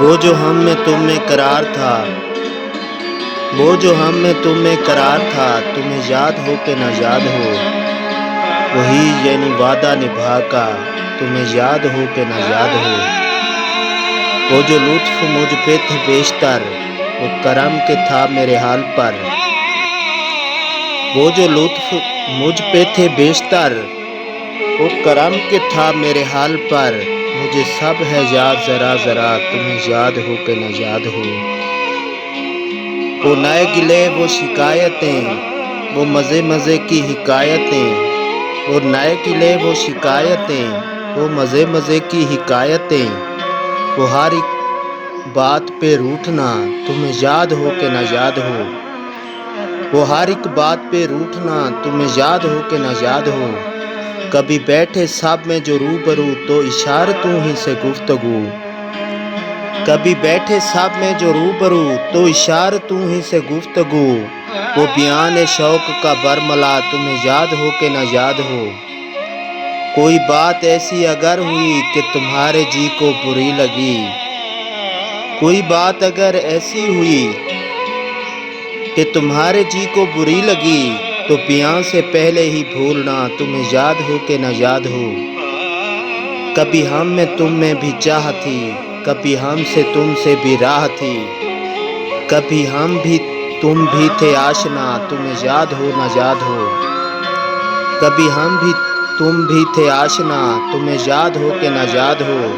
وہ جو ہم میں تم میں قرار تھا، وہ جو ہم میں تم میں قرار تھا، تمہیں یاد ہو کہ نہ یاد ہو، وہی یعنی وعدہ نبھا کا، تمہیں یاد ہو کہ نہ یاد ہو۔ وہ جو لطف مجھ پہ تھے بیشتر، وہ کرم کے تھا میرے حال پر۔ وہ جو لطف مجھ پہ تھے بیشتر، وہ کرم کے تھا میرے حال پر۔ مجھے سب ہے یاد ذرا ذرا، تمہیں یاد ہو کہ نہ یاد ہو۔ وہ نئے گلے وہ شکایتیں، وہ مزے مزے کی حکایتیں، وہ نئے گلے وہ شکایتیں، وہ مزے مزے کی حکایتیں، وہ ہر ایک بات پہ روٹھنا، تمہیں یاد ہو کہ نہ یاد ہو۔ وہ ہر ایک بات پہ روٹھنا، تمہیں یاد ہو کہ نہ یاد ہو۔ کبھی بیٹھے سب میں جو روبرو، تو اشارتوں ہی سے گفتگو۔ کبھی بیٹھے سب میں جو روبرو، تو اشارتوں ہی سے گفتگو۔ وہ بیان شوق کا برملا، تمہیں یاد ہو کہ نہ یاد ہو۔ کوئی بات ایسی اگر ہوئی کہ تمہارے جی کو بری لگی، کوئی بات اگر ایسی ہوئی کہ تمہارے جی کو بری لگی، تو بیان سے پہلے ہی بھولنا، تمہیں یاد ہو کہ نہ یاد ہو۔ کبھی ہم میں تم میں بھی چاہ تھی، کبھی ہم سے تم سے بھی راہ تھی، کبھی ہم بھی تم بھی تھے آشنا، تمہیں یاد ہو نہ یاد ہو۔ کبھی ہم بھی تم بھی تھے آشنا، تمہیں یاد ہو کہ نہ یاد ہو۔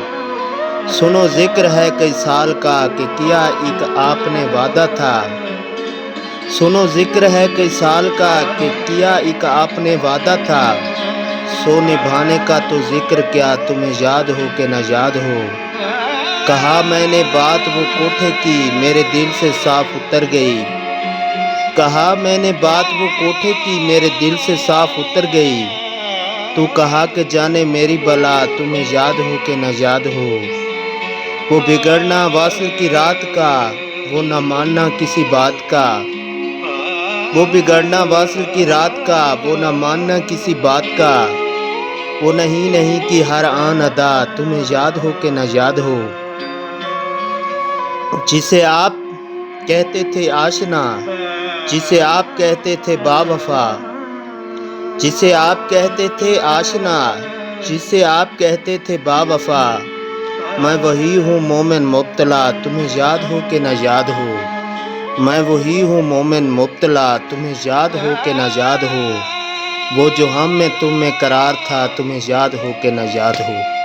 سنو ذکر ہے کئی سال کا، کہ کیا ایک آپ نے وعدہ تھا۔ سنو ذکر ہے کئی سال کا، کہ کیا ایک آپ نے وعدہ تھا۔ سو نبھانے کا تو ذکر کیا، تمہیں یاد ہو کہ نہ یاد ہو۔ کہا میں نے بات وہ کوٹھے کی، میرے دل سے صاف اتر گئی۔ کہا میں نے بات وہ کوٹھے کی، میرے دل سے صاف اتر گئی۔ تو کہا کہ جانے میری بلا، تمہیں یاد ہو کہ نہ یاد ہو۔ وہ بگڑنا واصل کی رات کا، وہ نہ ماننا کسی بات کا۔ وہ بگڑنا واصل کی رات کا، وہ نہ ماننا کسی بات کا۔ وہ نہیں کی ہر آن ادا، تمہیں یاد ہو کہ نہ یاد ہو۔ جسے آپ کہتے تھے آشنا، جسے آپ کہتے تھے با وفا، جسے آپ کہتے تھے آشنا، جسے آپ کہتے تھے با وفا، میں وہی ہوں مومن مبتلا، تمہیں یاد ہو کہ نہ یاد ہو۔ میں وہی ہوں مومن مبتلا، تمہیں یاد ہو کہ نہ یاد ہو۔ وہ جو ہم میں تم میں قرار تھا، تمہیں یاد ہو کہ نہ یاد ہو۔